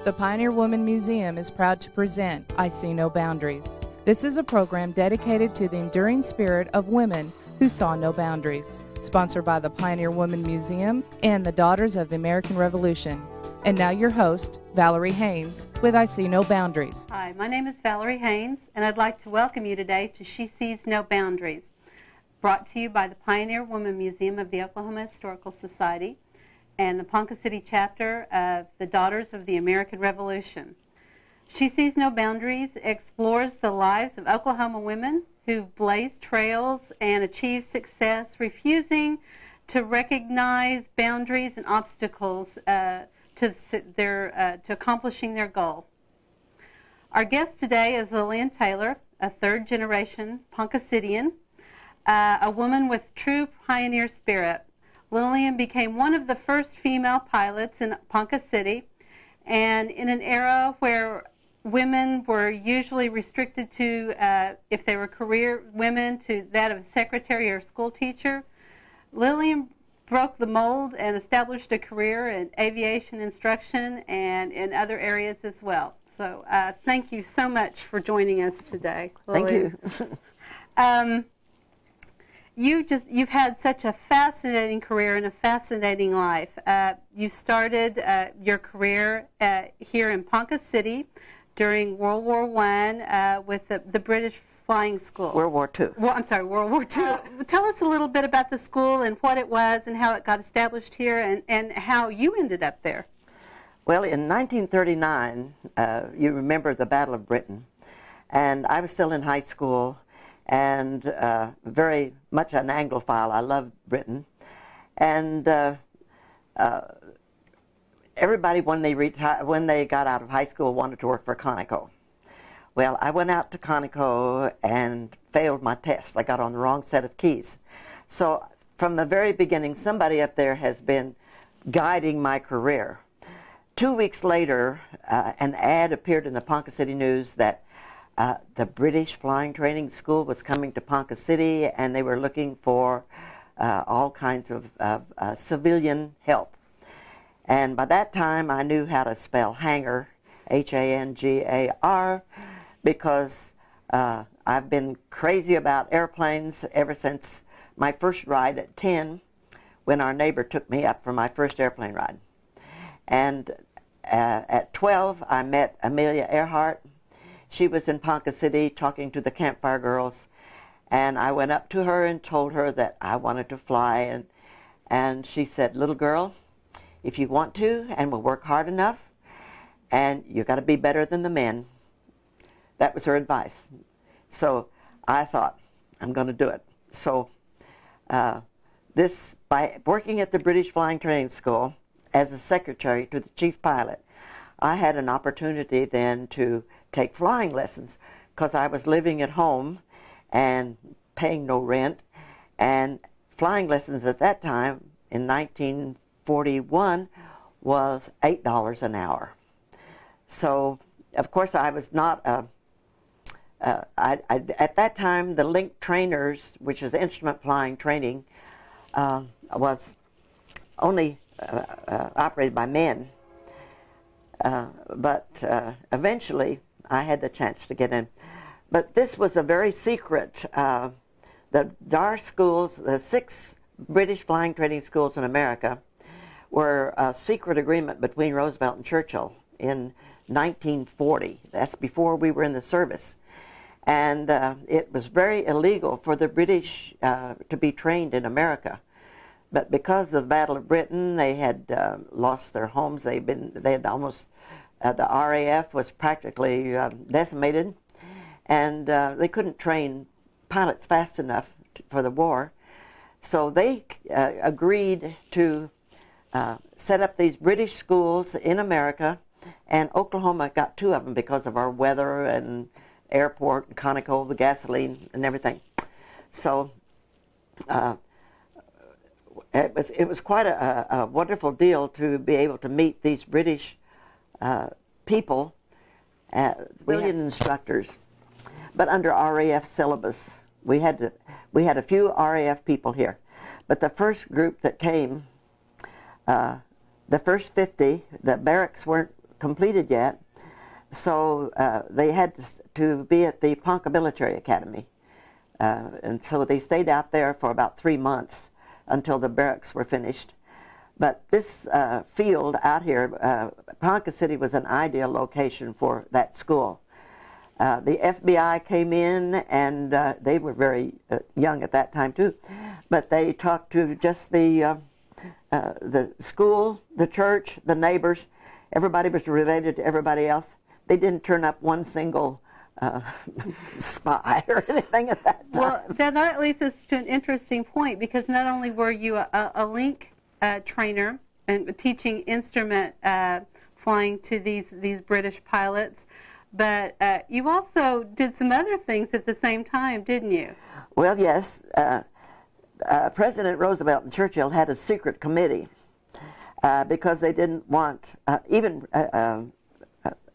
The Pioneer Woman Museum is proud to present I See No Boundaries. This is a program dedicated to the enduring spirit of women who saw no boundaries. Sponsored by the Pioneer Woman Museum and the Daughters of the American Revolution. And now your host, Valerie Haynes, with I See No Boundaries. Hi, my name is Valerie Haynes, and I'd like to welcome you today to She Sees No Boundaries, brought to you by the Pioneer Woman Museum of the Oklahoma Historical Society and the Ponca City chapter of the Daughters of the American Revolution. She Sees No Boundaries explores the lives of Oklahoma women who've blazed trails and achieved success, refusing to recognize boundaries and obstacles to accomplishing their goal. Our guest today is Lillian Taylor, a third-generation Ponca Citian, a woman with true pioneer spirit. Lillian became one of the first female pilots in Ponca City, and in an era where women were usually restricted to, if they were career women, to that of a secretary or school teacher, Lillian broke the mold and established a career in aviation instruction and in other areas as well. So thank you so much for joining us today, Lillian. Thank you. You've had such a fascinating career and a fascinating life. You started your career here in Ponca City during World War I with the British Flying School. World War II. World War II. Tell us a little bit about the school and what it was and how it got established here and how you ended up there. Well, in 1939, you remember the Battle of Britain, and I was still in high school and very much an Anglophile. I loved Britain. And everybody, when they got out of high school, wanted to work for Conoco. Well, I went out to Conoco and failed my test. I got on the wrong set of keys. So from the very beginning, somebody up there has been guiding my career. 2 weeks later, an ad appeared in the Ponca City News that the British Flying Training School was coming to Ponca City, and they were looking for all kinds of civilian help. And by that time, I knew how to spell hangar, H-A-N-G-A-R, because I've been crazy about airplanes ever since my first ride at 10, when our neighbor took me up for my first airplane ride. And at 12, I met Amelia Earhart. She was in Ponca City talking to the Campfire Girls, and I went up to her and told her that I wanted to fly, and she said, "Little girl, if you want to and will work hard enough, and you got to be better than the men." That was her advice. So I thought, I'm going to do it. So by working at the British Flying Training School as a secretary to the chief pilot, I had an opportunity then to take flying lessons because I was living at home and paying no rent, and flying lessons at that time in 1941 was $8 an hour. So of course I was not at that time the link trainers, which is instrument flying training, was only operated by men, but eventually I had the chance to get in. But this was a very secret. The DAR schools, the 6 British flying training schools in America, were a secret agreement between Roosevelt and Churchill in 1940. That's before we were in the service. And it was very illegal for the British to be trained in America. But because of the Battle of Britain, they had lost their homes. They had almost, the RAF was practically decimated, and they couldn't train pilots fast enough for the war. So they agreed to set up these British schools in America, and Oklahoma got 2 of them because of our weather and airport, Conoco, the gasoline, and everything. So it was quite a wonderful deal to be able to meet these British people, civilian instructors, but under RAF syllabus. We had a few RAF people here, but the first group that came, the first 50, the barracks weren't completed yet, so they had to be at the Ponca Military Academy. And so they stayed out there for about 3 months until the barracks were finished. But this field out here, Ponca City, was an ideal location for that school. The FBI came in, and they were very young at that time too, but they talked to just the school, the church, the neighbors. Everybody was related to everybody else. They didn't turn up one single spy or anything at that time. Well, that leads us to an interesting point, because not only were you a link trainer and teaching instrument flying to these British pilots, but you also did some other things at the same time, didn't you? Well, yes. President Roosevelt and Churchill had a secret committee because they didn't want, even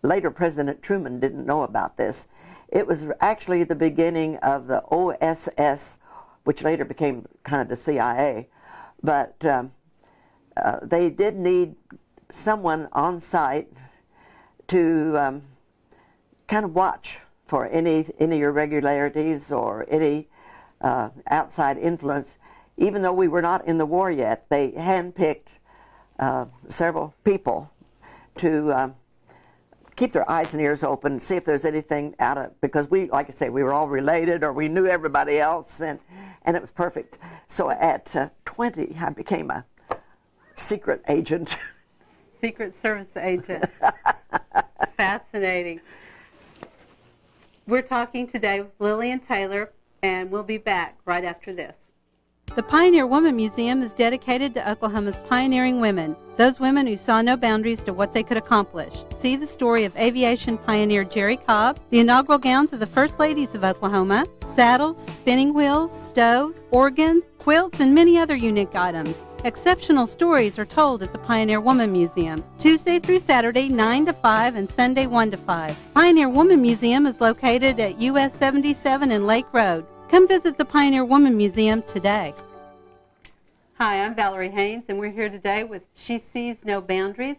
later President Truman didn't know about this. It was actually the beginning of the OSS, which later became kind of the CIA, but they did need someone on site to kind of watch for any irregularities or any outside influence. Even though we were not in the war yet, they handpicked several people to keep their eyes and ears open and see if there's anything out of, because we, like I say, we were all related, or we knew everybody else, and it was perfect. So at 20, I became a secret agent. Secret Service agent. Fascinating. We're talking today with Lillian Taylor, and we'll be back right after this. The Pioneer Woman Museum is dedicated to Oklahoma's pioneering women, those women who saw no boundaries to what they could accomplish. See the story of aviation pioneer Jerry Cobb, the inaugural gowns of the First Ladies of Oklahoma, saddles, spinning wheels, stoves, organs, quilts, and many other unique items. Exceptional stories are told at the Pioneer Woman Museum, Tuesday through Saturday, 9 to 5, and Sunday, 1 to 5. Pioneer Woman Museum is located at US 77 and Lake Road. Come visit the Pioneer Woman Museum today. Hi, I'm Valerie Haynes, and we're here today with She Sees No Boundaries.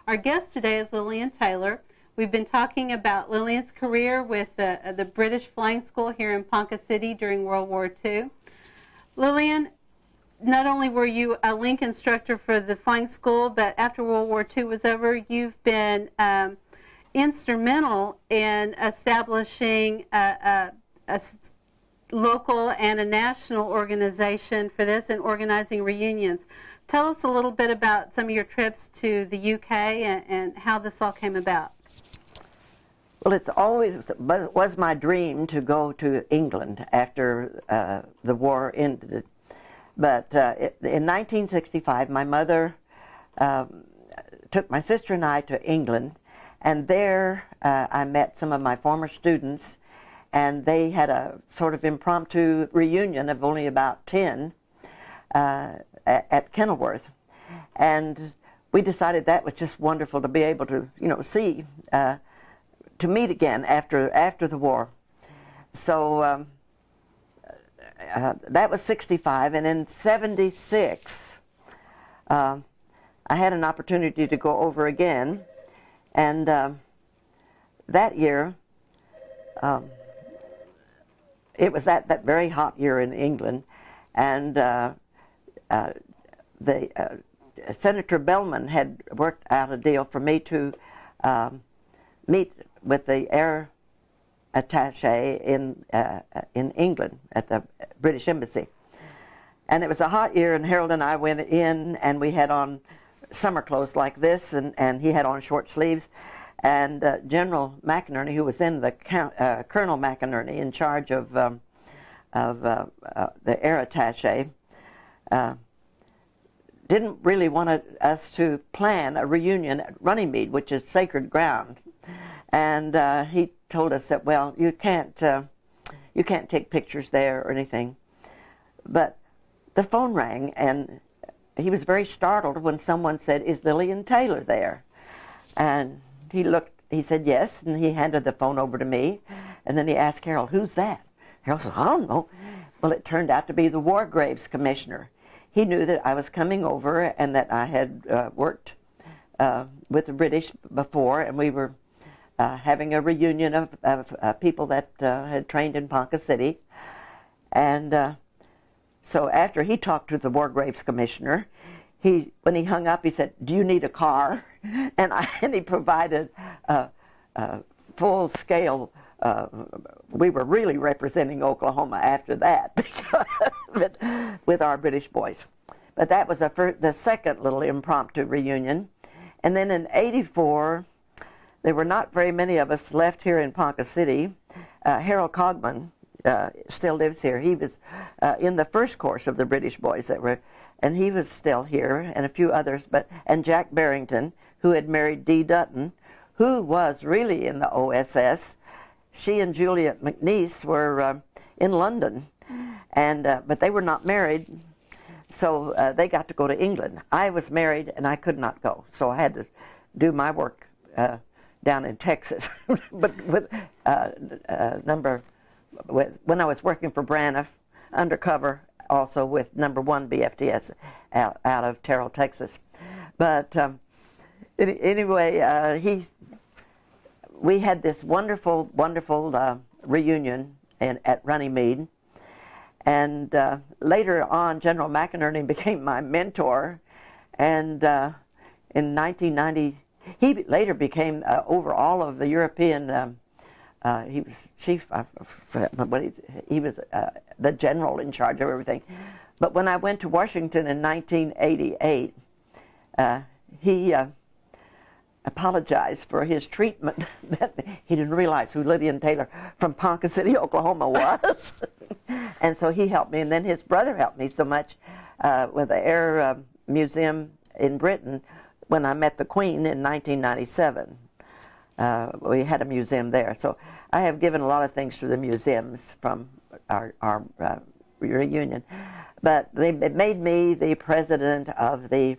Our guest today is Lillian Taylor. We've been talking about Lillian's career with the British Flying School here in Ponca City during World War II. Lillian, not only were you a link instructor for the flying school, but after World War II was over, you've been instrumental in establishing a local and a national organization for this and organizing reunions. Tell us a little bit about some of your trips to the UK and how this all came about. Well, it's always was my dream to go to England after the war ended. But in 1965, my mother took my sister and I to England, and there I met some of my former students, and they had a sort of impromptu reunion of only about 10 at Kenilworth. And we decided that was just wonderful to be able to, see, to meet again after the war. So that was 65, and in 76, I had an opportunity to go over again, and that year, it was that very hot year in England, and Senator Bellman had worked out a deal for me to meet with the air attaché in England at the British Embassy. And it was a hot year, and Harold and I went in, and we had on summer clothes like this, and he had on short sleeves. And General McInerney, who was in the Colonel McInerney, in charge of the air attaché, didn't really want us to plan a reunion at Runnymede, which is sacred ground. And he told us that, well, you can't take pictures there or anything. But the phone rang, and he was very startled when someone said, "Is Lillian Taylor there?" And he said yes, and he handed the phone over to me, and then he asked Harold, "Who's that?" Harold said, "I don't know." Well, it turned out to be the War Graves Commissioner. He knew that I was coming over and that I had worked with the British before, and we were having a reunion of people that had trained in Ponca City. And so after he talked to the War Graves Commissioner, when he hung up, he said, "Do you need a car?" And he provided full-scale. We were really representing Oklahoma after that with our British boys. But that was the second little impromptu reunion. And then in '84, there were not very many of us left here in Ponca City. Harold Cogman still lives here. He was in the first course of the British boys and he was still here, and a few others, and Jack Barrington, who had married Dee Dutton, who was really in the OSS. She and Juliet McNeese were in London, and but they were not married, so they got to go to England. I was married, and I could not go, so I had to do my work down in Texas. But when I was working for Braniff, undercover, also with number 1 BFDS out of Terrell, Texas. But anyway, we had this wonderful, wonderful reunion at Runnymede. And later on, General McInerney became my mentor. And in 1990, he later became over all of the European. He was chief. He was the general in charge of everything. But when I went to Washington in 1988, he apologized for his treatment. That he didn't realize who Lillian Taylor from Ponca City, Oklahoma was. And so he helped me, and then his brother helped me so much with the Air Museum in Britain when I met the Queen in 1997. We had a museum there. So I have given a lot of things to the museums from our reunion. But they made me the president of the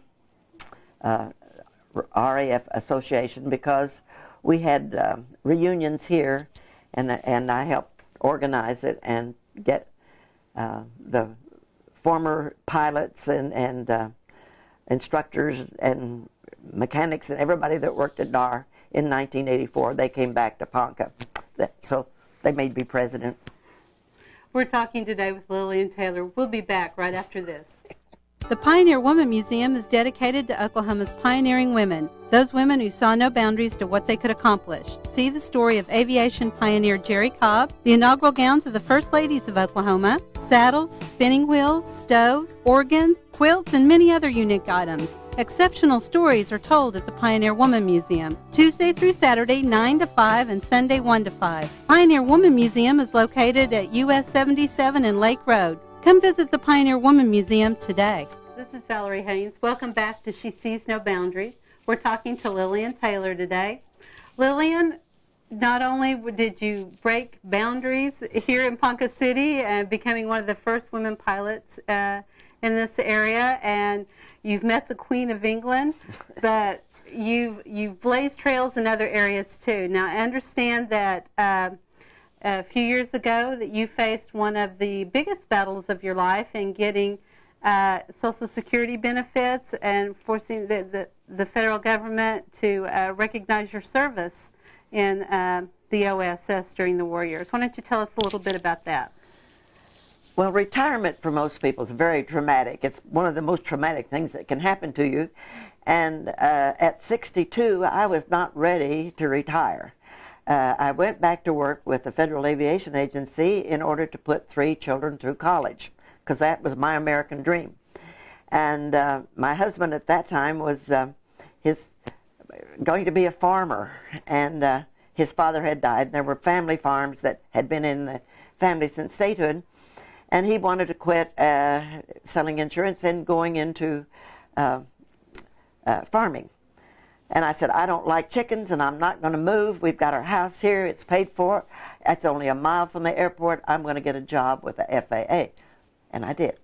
RAF Association because we had reunions here, and I helped organize it and get the former pilots and instructors and mechanics and everybody that worked at NAR in 1984. They came back to Ponca. So they made me president. We're talking today with Lillian Taylor. We'll be back right after this. The Pioneer Woman Museum is dedicated to Oklahoma's pioneering women, those women who saw no boundaries to what they could accomplish. See the story of aviation pioneer Jerry Cobb, the inaugural gowns of the First Ladies of Oklahoma, saddles, spinning wheels, stoves, organs, quilts, and many other unique items. Exceptional stories are told at the Pioneer Woman Museum, Tuesday through Saturday, 9 to 5, and Sunday, 1 to 5. Pioneer Woman Museum is located at US 77 and Lake Road. Come visit the Pioneer Woman Museum today. This is Valerie Haynes. Welcome back to She Sees No Boundaries. We're talking to Lillian Taylor today. Lillian, not only did you break boundaries here in Ponca City and becoming one of the first women pilots in this area, and you've met the Queen of England, but you've blazed trails in other areas too. Now, I understand that a few years ago that you faced one of the biggest battles of your life in getting Social Security benefits and forcing the federal government to recognize your service in the OSS during the war years. Why don't you tell us a little bit about that? Well, retirement for most people is very traumatic. It's one of the most traumatic things that can happen to you. And at 62, I was not ready to retire. I went back to work with the Federal Aviation Agency in order to put 3 children through college, because that was my American dream. And my husband at that time was going to be a farmer, and his father had died. And there were family farms that had been in the family since statehood, and he wanted to quit selling insurance and going into farming. And I said, I don't like chickens, and I'm not going to move. We've got our house here. It's paid for. It's only a mile from the airport. I'm going to get a job with the FAA. And I did,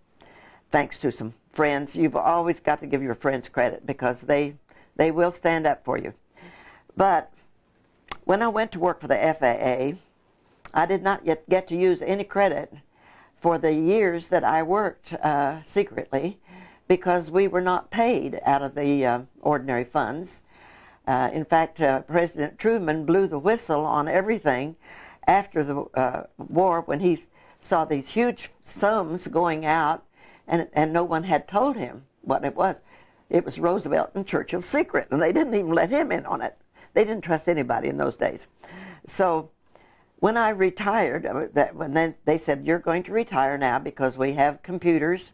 thanks to some friends. You've always got to give your friends credit because they will stand up for you. But when I went to work for the FAA, I did not yet get to use any credit for the years that I worked secretly because we were not paid out of the ordinary funds. In fact, President Truman blew the whistle on everything after the war when he saw these huge sums going out, and no one had told him what it was. It was Roosevelt and Churchill's secret, and they didn't even let him in on it. They didn't trust anybody in those days. So when I retired, when they said, you're going to retire now because we have computers,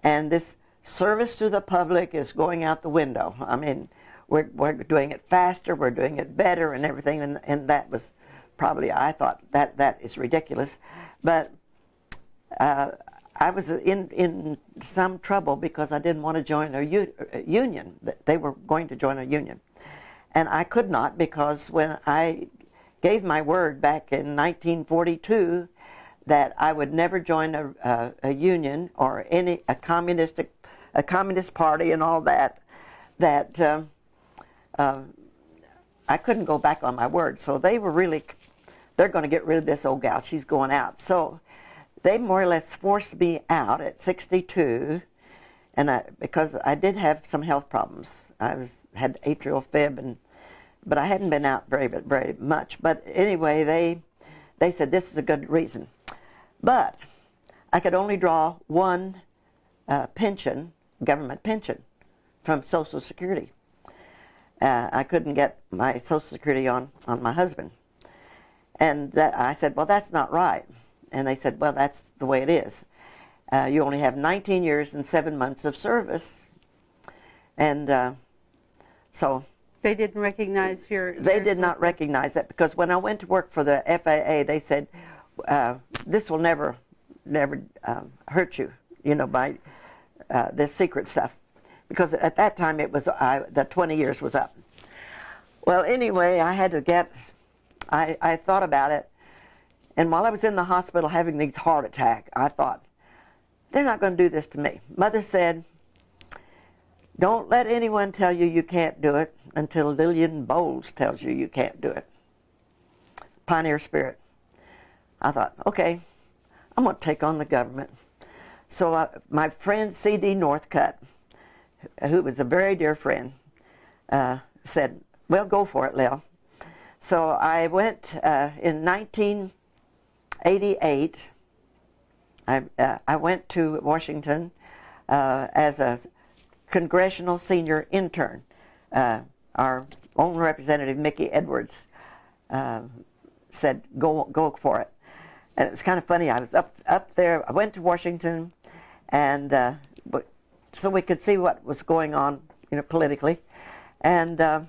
and this service to the public is going out the window. I mean, we're doing it faster, we're doing it better and everything, and that was probably, I thought, that is ridiculous. But I was in some trouble because I didn't want to join a union. They were going to join a union. And I could not, because when I gave my word back in 1942 that I would never join a union or a communist party and all that, I couldn't go back on my word. So they were really, they're going to get rid of this old gal. She's going out. So they more or less forced me out at 62, and because I did have some health problems. I had atrial fib, but I hadn't been out very much. But anyway, they said this is a good reason. But I could only draw one pension, government pension, from Social Security. I couldn't get my Social Security on my husband. And I said, well, that's not right. And they said, well, that's the way it is. You only have 19 years and 7 months of service. And so... They didn't recognize your... They did not recognize that, because when I went to work for the FAA, they said, this will never hurt you, by this secret stuff. Because at that time, it was the 20 years was up. Well, anyway, I had to get... I thought about it. And while I was in the hospital having these heart attacks, I thought, they're not going to do this to me. Mother said, don't let anyone tell you you can't do it until Lillian Bowles tells you you can't do it. Pioneer spirit. I thought, okay, I'm going to take on the government. So my friend C.D. Northcutt, who was a very dear friend, said, well, go for it, Lil. So I went in 1988. I went to Washington as a congressional senior intern. Our own representative, Mickey Edwards, said, go for it. And it's kind of funny. I was up there. I went to Washington, and so we could see what was going on, politically. And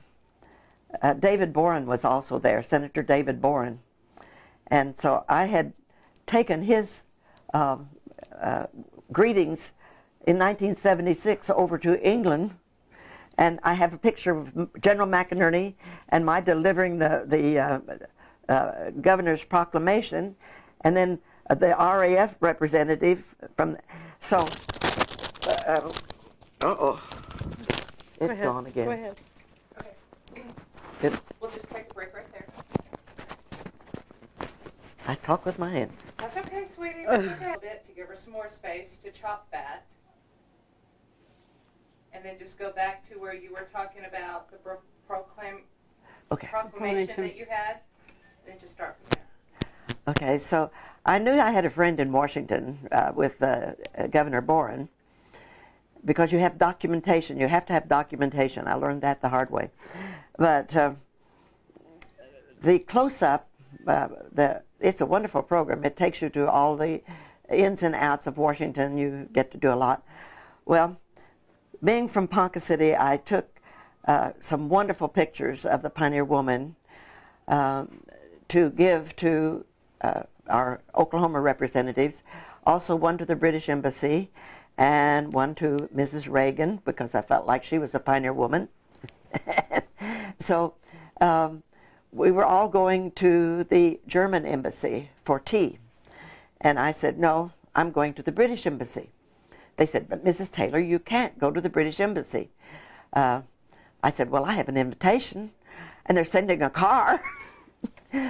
David Boren was also there, Senator David Boren. And so I had taken his greetings in 1976 over to England, and I have a picture of General McInerney and my delivering the governor's proclamation, and then the RAF representative from. So, it's gone again. Go ahead. Okay. We'll just take a break right there. I talk with my hands. That's okay, sweetie. That's okay. A bit to give her some more space to chop that. And then just go back to where you were talking about the proclamation that you had. Then just start from there. Okay, so I knew I had a friend in Washington with Governor Boren, because you have documentation. You have to have documentation. I learned that the hard way. But the close-up, it's a wonderful program. It takes you to all the ins and outs of Washington. You get to do a lot. Well, being from Ponca City, I took some wonderful pictures of the Pioneer Woman to give to our Oklahoma representatives, also one to the British Embassy and one to Mrs. Reagan, because I felt like she was a Pioneer Woman. So we were all going to the German Embassy for tea. And I said, no, I'm going to the British Embassy. They said, but Mrs. Taylor, you can't go to the British Embassy. I said, well, I have an invitation, and they're sending a car.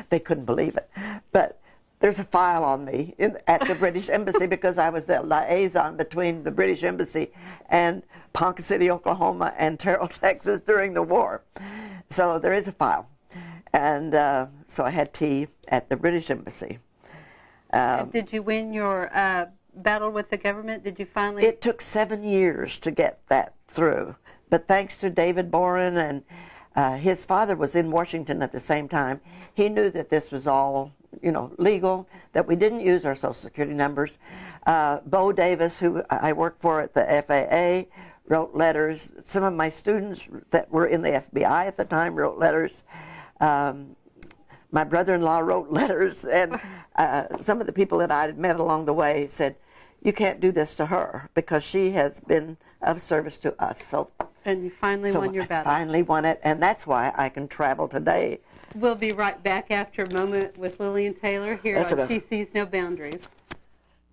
They couldn't believe it. But there's a file on me at the British Embassy, because I was the liaison between the British Embassy and Ponca City, Oklahoma, and Terrell, Texas during the war. So there is a file. And so I had tea at the British Embassy. Did you win your battle with the government? Did you finally? It took 7 years to get that through. But thanks to David Boren, and his father was in Washington at the same time, he knew that this was all, legal, that we didn't use our Social Security numbers. Bo Davis, who I worked for at the FAA, wrote letters. Some of my students that were in the FBI at the time wrote letters. My brother-in-law wrote letters, and some of the people that I had met along the way said, "You can't do this to her because she has been of service to us." And you finally won your battle. I finally won it, and that's why I can travel today. We'll be right back after a moment with Lillian Taylor here on She Sees No Boundaries.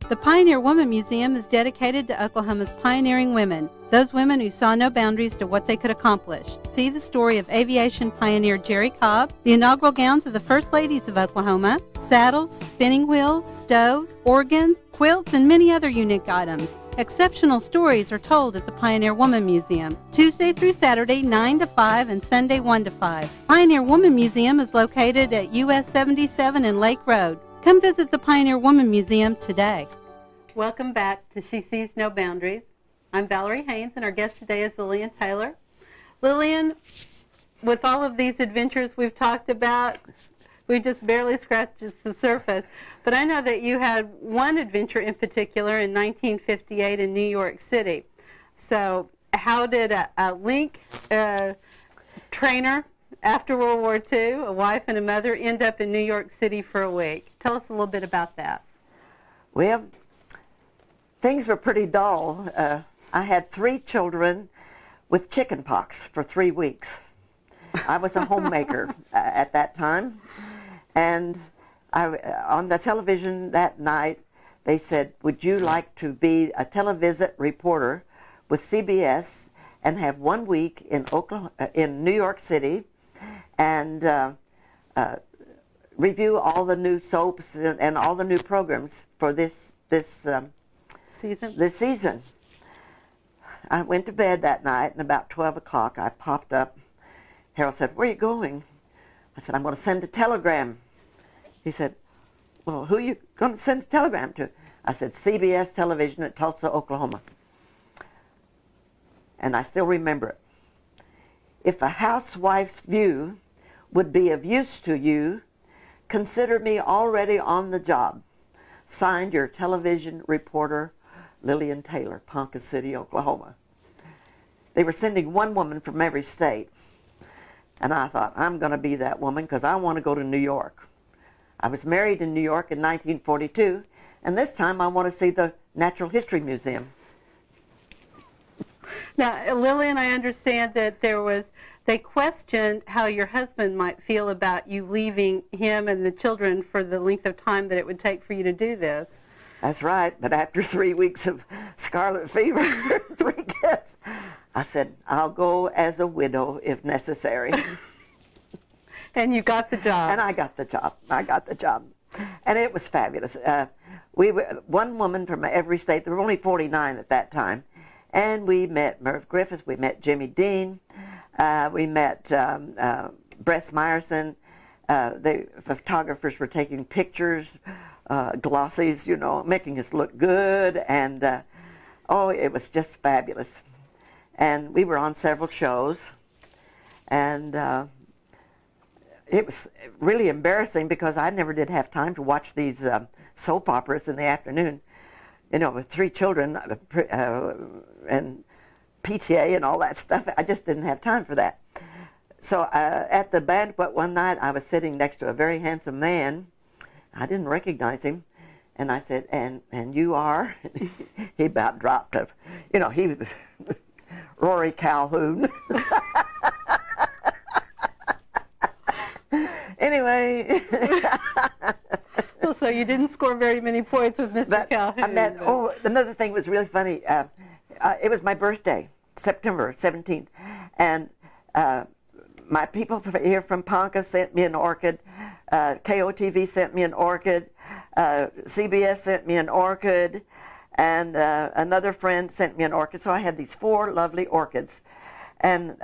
The Pioneer Woman Museum is dedicated to Oklahoma's pioneering women, those women who saw no boundaries to what they could accomplish. See the story of aviation pioneer Jerry Cobb, the inaugural gowns of the First Ladies of Oklahoma, saddles, spinning wheels, stoves, organs, quilts, and many other unique items. Exceptional stories are told at the Pioneer Woman Museum, Tuesday through Saturday, 9 to 5, and Sunday, 1 to 5. Pioneer Woman Museum is located at US 77 and Lake Road. Come visit the Pioneer Woman Museum today. Welcome back to She Sees No Boundaries. I'm Valerie Haynes, and our guest today is Lillian Taylor. Lillian, with all of these adventures we've talked about, we just barely scratched the surface. But I know that you had one adventure in particular in 1958 in New York City. So how did a link trainer after World War II, a wife and a mother, end up in New York City for a week? Tell us a little bit about that. Well, things were pretty dull. I had 3 children with chicken pox for 3 weeks. I was a homemaker at that time. And on the television that night, they said, "Would you like to be a televisit reporter with CBS and have 1 week in New York City and review all the new soaps and all the new programs for this season?" I went to bed that night, and about 12 o'clock I popped up. Harold said, "Where are you going?" I said, "I'm going to send a telegram." He said, "Well, who are you going to send a telegram to?" I said, "CBS television at Tulsa, Oklahoma." And I still remember it. "If a housewife's view would be of use to you, consider me already on the job. Signed, your television reporter, Lillian Taylor, Ponca City, Oklahoma." They were sending one woman from every state. And I thought, I'm going to be that woman because I want to go to New York. I was married in New York in 1942, and this time I want to see the Natural History Museum. Now, Lillian, I understand that they questioned how your husband might feel about you leaving him and the children for the length of time that it would take for you to do this. That's right, but after 3 weeks of scarlet fever, 3 kids, I said, I'll go as a widow if necessary. And you got the job. And I got the job. And it was fabulous. We were one woman from every state. There were only 49 at that time. And we met Merv Griffiths. We met Jimmy Dean. We met Bress Meyerson. The photographers were taking pictures, glossies, making us look good. And, it was just fabulous. And we were on several shows. And it was really embarrassing because I never did have time to watch these soap operas in the afternoon. With 3 children and PTA and all that stuff, I just didn't have time for that. So at the banquet one night, I was sitting next to a very handsome man. I didn't recognize him. And I said, and you are? He about dropped up. He was Rory Calhoun. Anyway. So you didn't score very many points with Mr. Calhoun. Another thing was really funny. It was my birthday, September 17th, and my people here from Ponca sent me an orchid. KOTV sent me an orchid. CBS sent me an orchid, and another friend sent me an orchid. So I had these 4 lovely orchids, and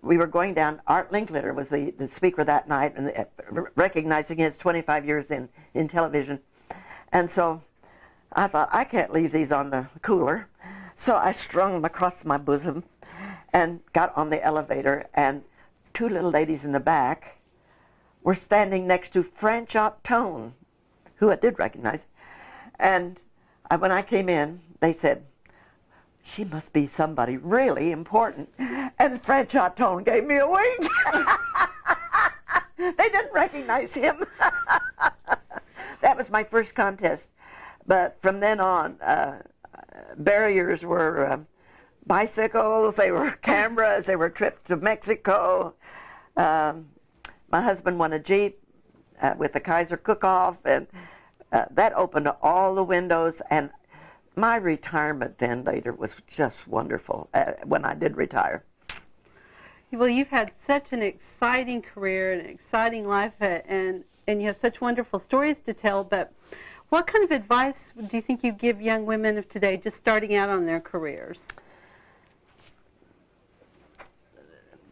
we were going down. Art Linkletter was the speaker that night, and recognizing his 25 years in television. And so I thought, I can't leave these on the cooler. So I strung them across my bosom and got on the elevator, and two little ladies in the back were standing next to Franchot Tone, who I did recognize. And when I came in, they said, she must be somebody really important. And Franchot Tone gave me a wink. They didn't recognize him. That was my first contest. But from then on, barriers were bicycles, they were cameras, they were trips to Mexico. My husband won a Jeep with the Kaiser cook-off, and that opened all the windows. And my retirement then later was just wonderful when I did retire. Well, you've had such an exciting career and an exciting life, and you have such wonderful stories to tell, but what kind of advice do you think you give young women of today just starting out on their careers?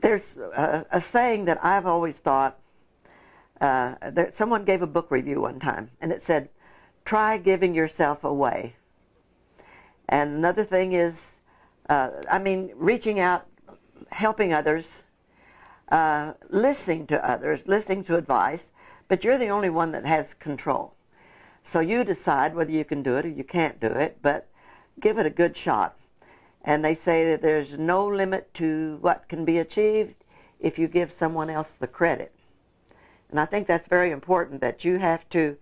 There's a saying that I've always thought, someone gave a book review one time, and it said, try giving yourself away. And another thing is, reaching out, helping others, listening to others, listening to advice, but you're the only one that has control. So you decide whether you can do it or you can't do it, but give it a good shot. And they say that there's no limit to what can be achieved if you give someone else the credit. And I think that's very important, that you have to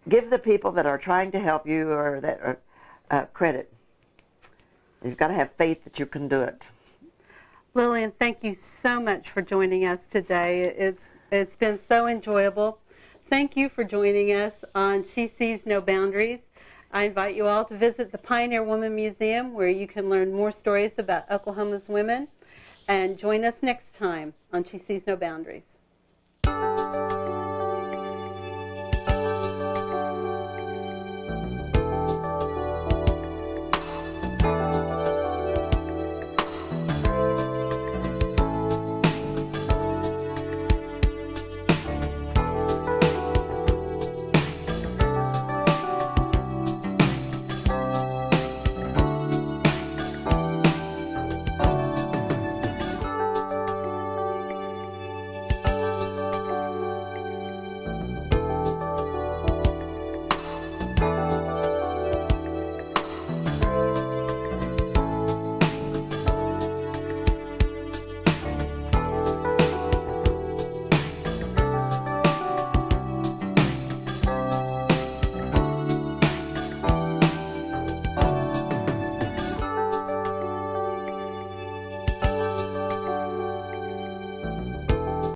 give the people that are trying to help you or that are credit. You've got to have faith that you can do it. Lillian, thank you so much for joining us today. It's been so enjoyable. Thank you for joining us on She Sees No Boundaries. I invite you all to visit the Pioneer Woman Museum, where you can learn more stories about Oklahoma's women, and join us next time on She Sees No Boundaries.